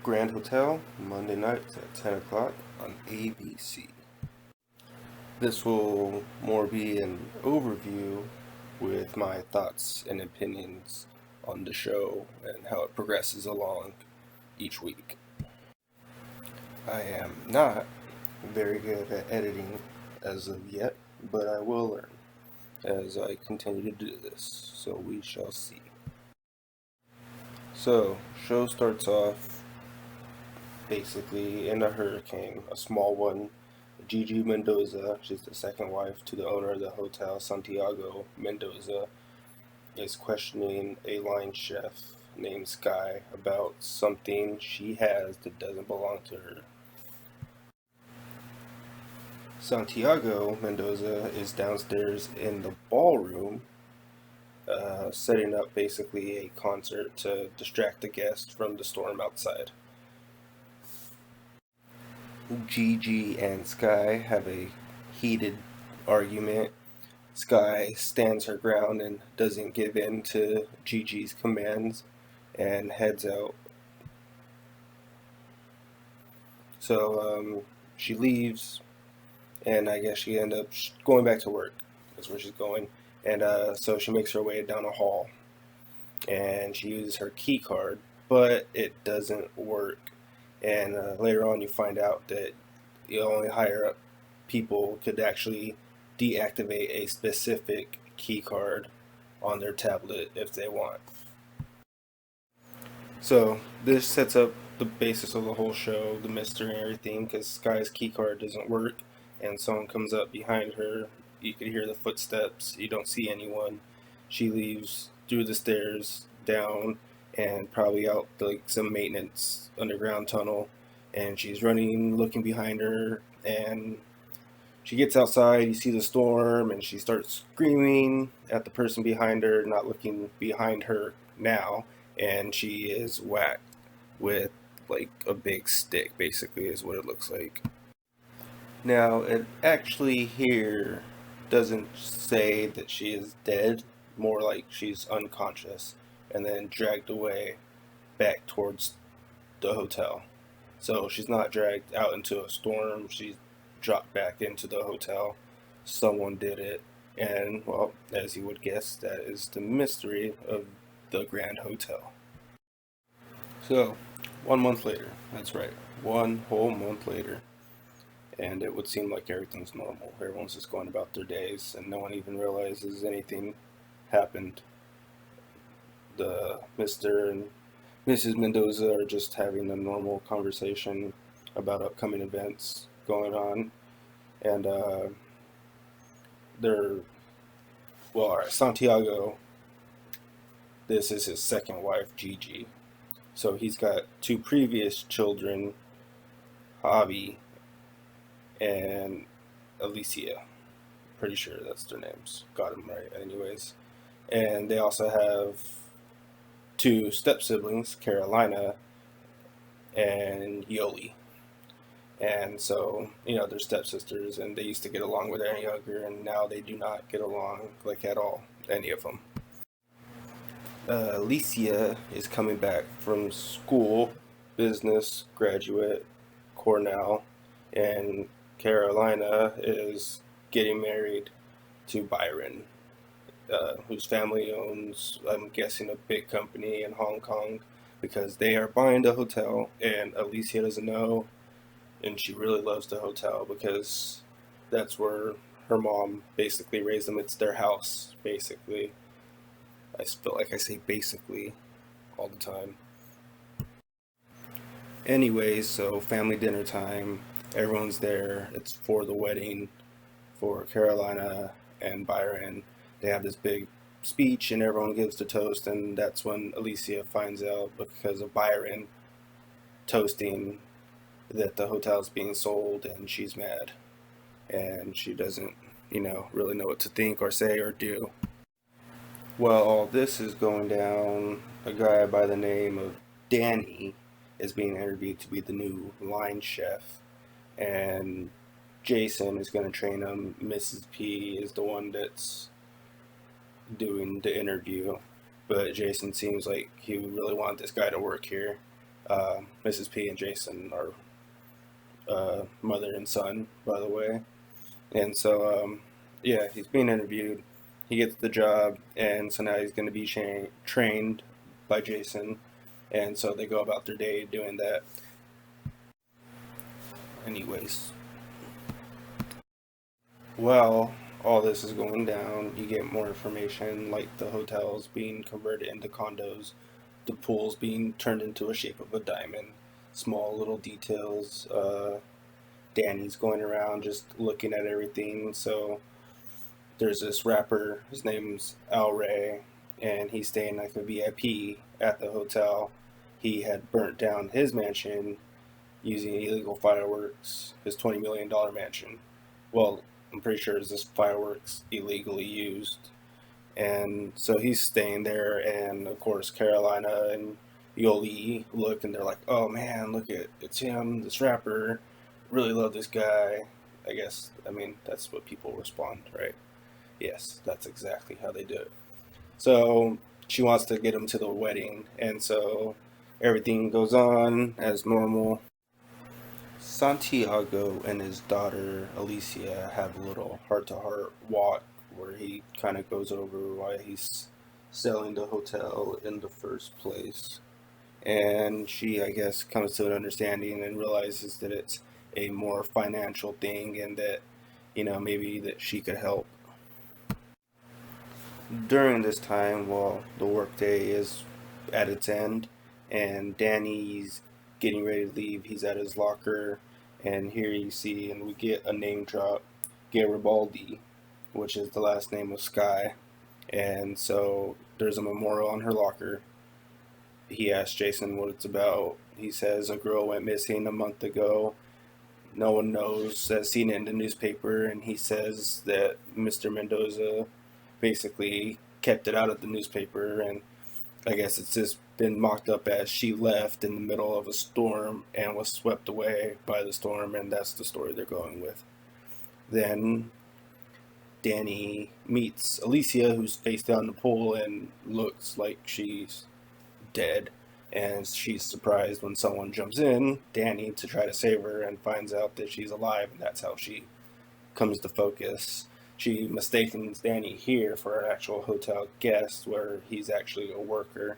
Grand Hotel, Monday nights at 10 o'clock on ABC. This will more be an overview with my thoughts and opinions on the show and how it progresses along each week. I am not very good at editing as of yet, but I will learn as I continue to do this, so we shall see. So, show starts off basically in a hurricane, a small one. Gigi Mendoza, she's the second wife to the owner of the hotel, Santiago Mendoza, is questioning a line chef named Sky about something she has that doesn't belong to her. Santiago Mendoza is downstairs in the ballroom, setting up basically a concert to distract the guests from the storm outside. Gigi and Sky have a heated argument. Sky stands her ground and doesn't give in to Gigi's commands and heads out. So she leaves, and I guess she ends up going back to work. That's where she's going. And so she makes her way down a hall, and she uses her key card, but it doesn't work. And later on you find out that only higher up people could actually deactivate a specific key card on their tablet if they want. So this sets up the basis of the whole show, the mystery and everything, because Sky's key card doesn't work and someone comes up behind her. You can hear the footsteps, you don't see anyone. She leaves through the stairs down and probably out like some maintenance underground tunnel, and she's running, looking behind her, and she gets outside. You see the storm, and she starts screaming at the person behind her, not looking behind her now, and she is whacked with like a big stick, basically, is what it looks like. Now, it actually here doesn't say that she is dead, more like she's unconscious and then dragged away back towards the hotel. So she's not dragged out into a storm, she's dropped back into the hotel. Someone did it, and well, as you would guess, that is the mystery of the Grand Hotel. So, 1 month later, that's right, one whole month later, and it would seem like everything's normal. Everyone's just going about their days, and no one even realizes anything happened. The Mr. and Mrs. Mendoza are just having a normal conversation about upcoming events going on, and Santiago, this is his second wife, Gigi. So he's got two previous children, Javi and Alicia. Pretty sure that's their names. Got them right, anyways. And they also have two step siblings, Carolina and Yoli. And so, they're stepsisters, and they used to get along when they were younger, and now they do not get along, like, at all, any of them. Alicia is coming back from school, business graduate, Cornell, and Carolina is getting married to Byron, whose family owns, I'm guessing, a big company in Hong Kong, because they are buying the hotel, and Alicia doesn't know, and she really loves the hotel because that's where her mom basically raised them. It's their house, basically. I feel like I say basically all the time. Anyways, so family dinner time. Everyone's there. It's for the wedding for Carolina and Byron. They have this big speech and everyone gives the toast, and that's when Alicia finds out, because of Byron toasting, that the hotel's being sold, and she's mad. And she doesn't, really know what to think or say or do. While all this is going down, a guy by the name of Danny is being interviewed to be the new line chef, and Jason is going to train him. Mrs. P is the one that's doing the interview, but Jason seems like he really wanted this guy to work here. Mrs. P and Jason are mother and son, by the way. And so, yeah, he's being interviewed. He gets the job, and so now he's going to be trained by Jason. And so they go about their day doing that. Anyways, while all this is going down, you get more information like the hotels being converted into condos, the pools being turned into a shape of a diamond, small little details. Danny's going around just looking at everything. So there's this rapper, his name's Al Ray, and he's staying like a VIP at the hotel. He had burnt down his mansion using illegal fireworks, his $20 million mansion. Well, I'm pretty sure it's just fireworks illegally used. And so he's staying there, and of course, Carolina and Yoli look and they're like, oh man, look at it's him, this rapper. Really love this guy. I guess, I mean, that's what people respond, right? Yes, that's exactly how they do it. So she wants to get him to the wedding, and so everything goes on as normal. Santiago and his daughter Alicia have a little heart to heart walk where he kind of goes over why he's selling the hotel in the first place. And she, I guess, comes to an understanding and realizes that it's a more financial thing and that, maybe that she could help. During this time, while the workday is at its end and Danny's getting ready to leave, he's at his locker, and here you see, and we get a name drop, Garibaldi, which is the last name of Sky. And so there's a memorial on her locker. He asks Jason what it's about. He says a girl went missing a month ago. No one knows, has seen it in the newspaper, and he says that Mr. Mendoza basically kept it out of the newspaper, and I guess it's just been mocked up as she left in the middle of a storm and was swept away by the storm, and that's the story they're going with. Then Danny meets Alicia, who's face down in the pool and looks like she's dead, and she's surprised when someone jumps in, Danny, to try to save her, and finds out that she's alive, and that's how she comes to focus. She mistakes Danny here for an actual hotel guest where he's actually a worker.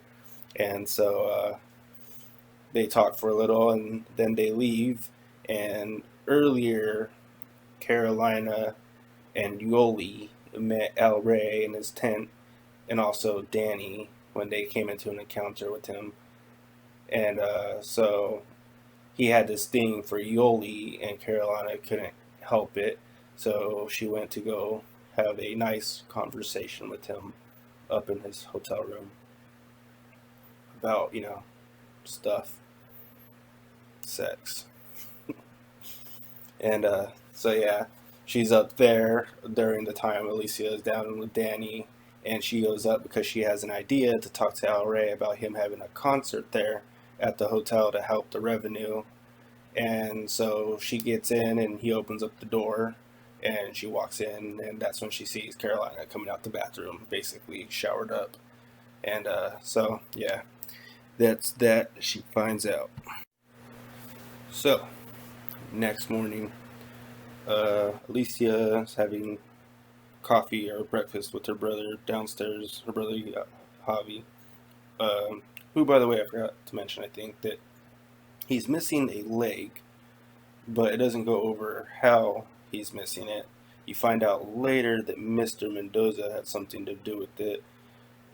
And so they talk for a little and then they leave. And earlier, Carolina and Yoli met El Rey in his tent, and also Danny when they came into an encounter with him. And so he had this thing for Yoli, and Carolina couldn't help it. So she went to go have a nice conversation with him up in his hotel room about, stuff, sex. And so, yeah, she's up there during the time Alicia is down with Danny, and she goes up because she has an idea to talk to Al Ray about him having a concert there at the hotel to help the revenue. And so she gets in, and he opens up the door, and she walks in, and that's when she sees Carolina coming out the bathroom, basically showered up. And so, yeah, that's that. She finds out. So, next morning, Alicia's having coffee or breakfast with her brother downstairs, her brother Javi, who, by the way, I forgot to mention, I think, that he's missing a leg, but it doesn't go over how he's missing it. You find out later that Mr. Mendoza had something to do with it,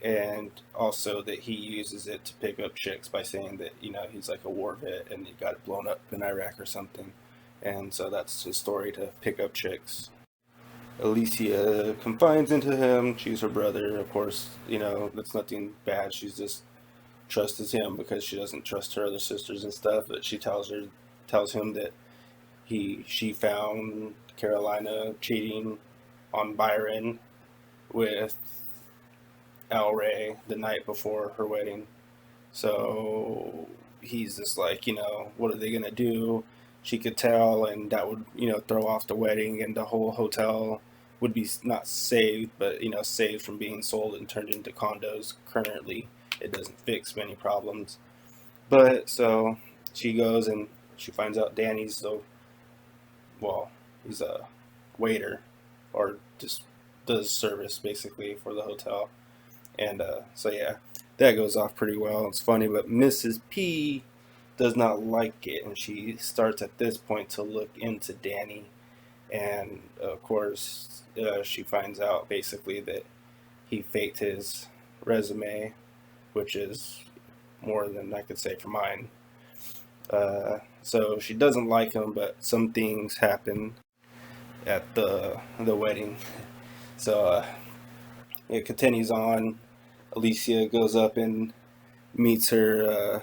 and also that he uses it to pick up chicks by saying that, he's like a war vet and he got it blown up in Iraq or something. And so that's his story, to pick up chicks. Alicia confides into him. She's her brother, of course. That's nothing bad. She's just trusts him because she doesn't trust her other sisters and stuff. But she tells him that she found Carolina cheating on Byron with Al Ray the night before her wedding. So he's just like, what are they gonna do? She could tell, and that would, throw off the wedding, and the whole hotel would be not saved, but saved from being sold and turned into condos. Currently, it doesn't fix many problems. But so she goes and she finds out Danny's well, he's a waiter or just does service basically for the hotel. And so yeah, that goes off pretty well. It's funny, but Mrs. P does not like it, and she starts at this point to look into Danny. And of course, she finds out basically that he faked his resume, which is more than I could say for mine. So she doesn't like him, but some things happen at the wedding. So it continues on. Alicia goes up and meets her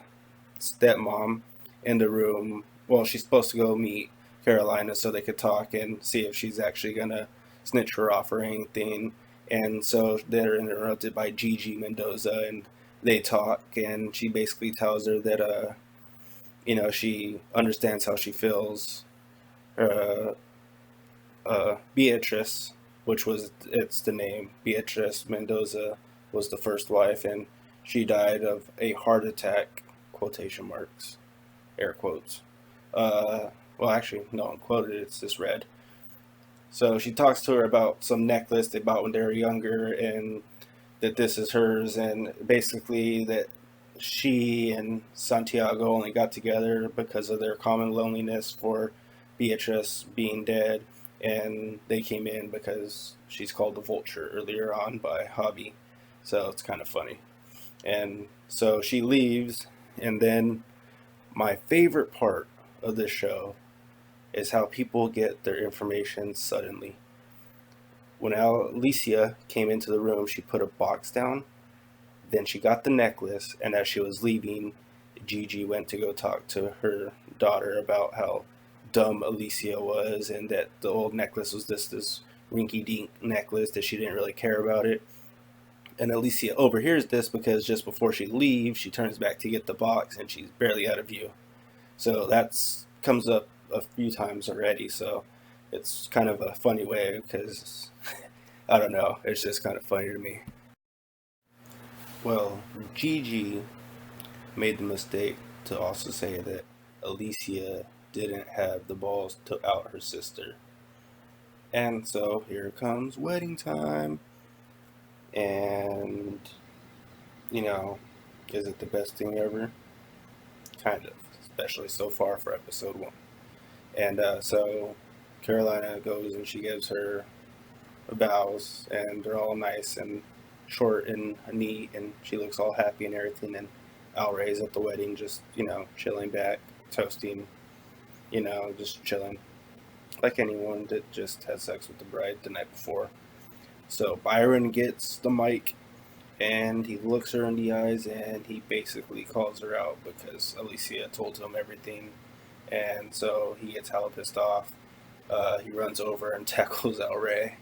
stepmom in the room. Well, she's supposed to go meet Carolina so they could talk and see if she's actually gonna snitch her off or anything. And so they're interrupted by Gigi Mendoza, and they talk, and she basically tells her that she understands how she feels. Uh, Beatrice, which was it's the name Beatrice Mendoza, was the first wife, and she died of a heart attack. Quotation marks, air quotes. Well, actually, no one quoted it. It's just read. So she talks to her about some necklace they bought when they were younger, and that this is hers, and basically that she and Santiago only got together because of their common loneliness for Beatrice being dead, and they came in because she's called the Vulture earlier on by Hobby, so it's kind of funny. And so she leaves, and then my favorite part of this show is how people get their information suddenly. When Alicia came into the room, she put a box down. Then she got the necklace, and as she was leaving, Gigi went to go talk to her daughter about how dumb Alicia was, and that the old necklace was this rinky-dink necklace that she didn't really care about it. And Alicia overhears this because just before she leaves, she turns back to get the box, and she's barely out of view. So that's comes up a few times already. So it's kind of a funny way because I don't know. It's just kind of funny to me. Well, Gigi made the mistake to also say that Alicia didn't have the balls to out her sister. And so here comes wedding time. And, you know, is it the best thing ever? Kind of, especially so far for episode one. And so Carolina goes and she gives her vows, and they're all nice and short and neat, and she looks all happy and everything. And Al Ray's at the wedding, just chilling back, toasting, just chilling, like anyone that just had sex with the bride the night before. So Byron gets the mic, and he looks her in the eyes, and he basically calls her out because Alicia told him everything, and so he gets hella pissed off. He runs over and tackles Al Ray,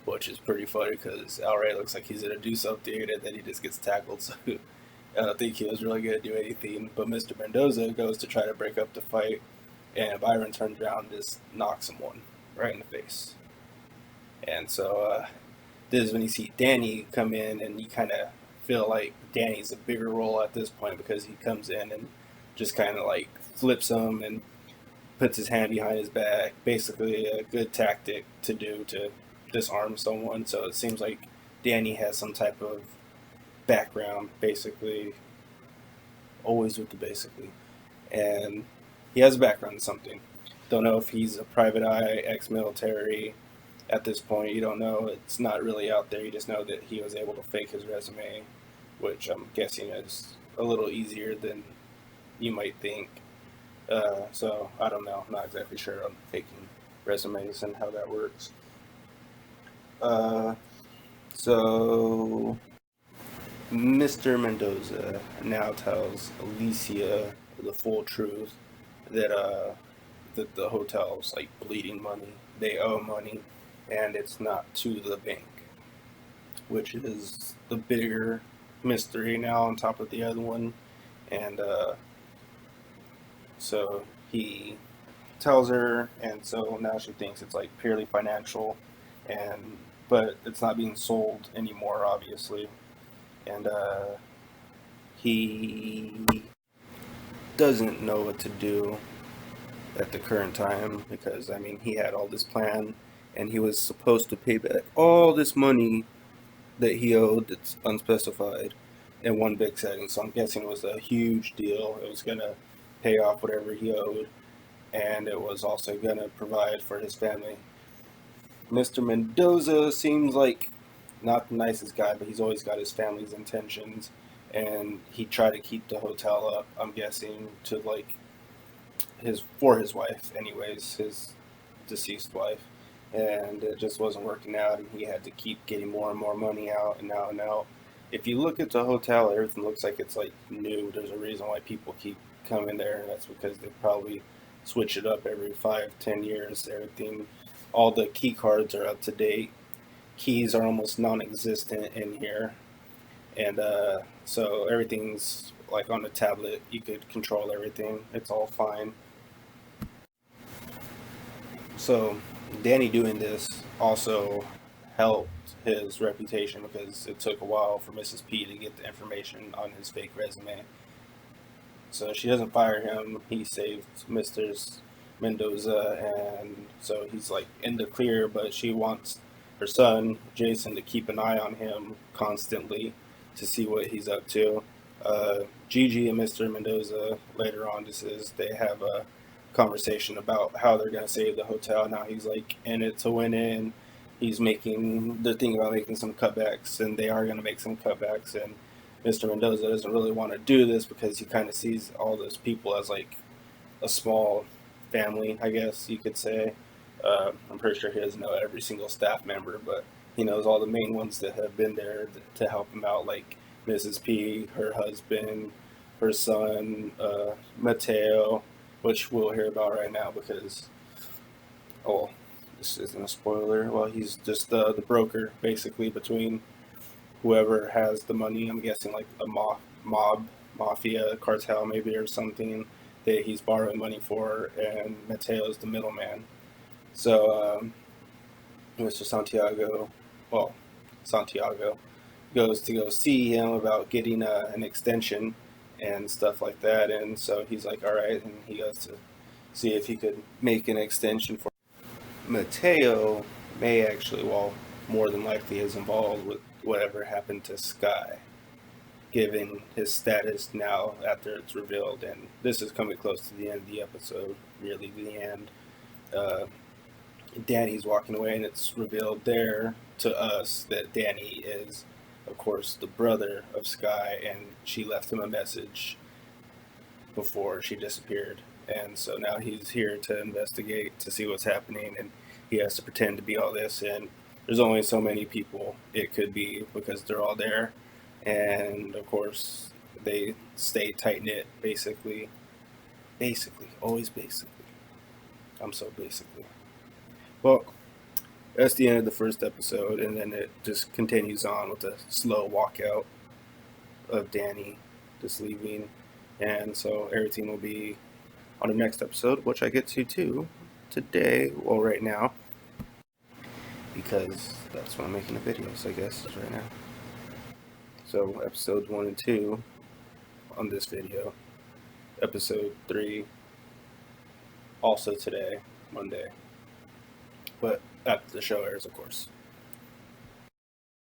which is pretty funny because Al Ray looks like he's gonna do something, and then he just gets tackled. So I don't think he was really gonna do anything. But Mr. Mendoza goes to try to break up the fight, and Byron turns around and just knocks him one right in the face. And so this is when you see Danny come in, and you kind of feel like Danny's a bigger role at this point because he comes in and just kind of like flips him and puts his hand behind his back. Basically, a good tactic to do to disarm someone. So it seems like Danny has some type of background, basically, always with the basically, and he has a background in something. Don't know if he's a private eye, ex-military. At this point, you don't know. It's not really out there. You just know that he was able to fake his resume, which I'm guessing is a little easier than you might think. So I don't know. I'm not exactly sure on faking resumes and how that works. Uh, so Mr. Mendoza now tells Alicia the full truth that that the hotel's like bleeding money. They owe money, and it's not to the bank, which is the bigger mystery now on top of the other one. And so he tells her, and so now she thinks it's like purely financial, and but it's not being sold anymore, obviously. And he doesn't know what to do at the current time because, I mean, he had all this plan and he was supposed to pay back all this money that he owed that's unspecified in one big setting. So I'm guessing it was a huge deal. It was going to pay off whatever he owed, and it was also going to provide for his family. Mr. Mendoza seems like not the nicest guy, but he's always got his family's intentions, and he tried to keep the hotel up, I'm guessing, to like his wife, anyways, his deceased wife, and it just wasn't working out, and he had to keep getting more and more money out, and now. If you look at the hotel, everything looks like it's like new. There's a reason why people keep coming there, and that's because they probably switch it up every 5, 10 years. Everything, all the key cards are up to date. Keys are almost non-existent in here, and so everything's like on a tablet. You could control everything. It's all fine. So Danny doing this also helped his reputation because it took a while for Mrs. P to get the information on his fake resume. So she doesn't fire him. He saved Mr. Mendoza, and so he's like in the clear, but she wants her son, Jason, to keep an eye on him constantly to see what he's up to. Gigi and Mr. Mendoza later on they have a conversation about how they're going to save the hotel. Now he's like in it to win in. They're thinking about making some cutbacks, and they are going to make some cutbacks. And Mr. Mendoza doesn't really want to do this because he kind of sees all those people as like a small family, I guess you could say. I'm pretty sure he doesn't know every single staff member, but he knows all the main ones that have been there to help him out, like Mrs. P, her husband, her son, Mateo, which we'll hear about right now because, oh, this isn't a spoiler. Well, he's just the broker, basically, between whoever has the money. I'm guessing like a mafia cartel maybe or something that he's borrowing money for, and Mateo's the middleman. So Mr. Santiago goes to go see him about getting an extension and stuff like that, and so he's like, all right, and he goes to see if he could make an extension for Mateo. May actually, well, more than likely is involved with whatever happened to Sky, given his status now after it's revealed. And this is coming close to the end of the episode, really the end. Danny's walking away, and it's revealed there to us that Danny is, of course, the brother of Sky, and she left him a message before she disappeared. And so now he's here to investigate to see what's happening, and he has to pretend to be all this. And there's only so many people it could be because they're all there, and of course they stay tight knit. Basically, always basically. I'm so basically. Well, that's the end of the first episode, and then it just continues on with a slow walkout of Danny just leaving, and so everything will be on the next episode, which I get to too today, well, right now, because that's when I'm making the videos, I guess, is right now. So episodes 1 and 2 on this video, episode 3 also today, Monday, but after the show airs, of course.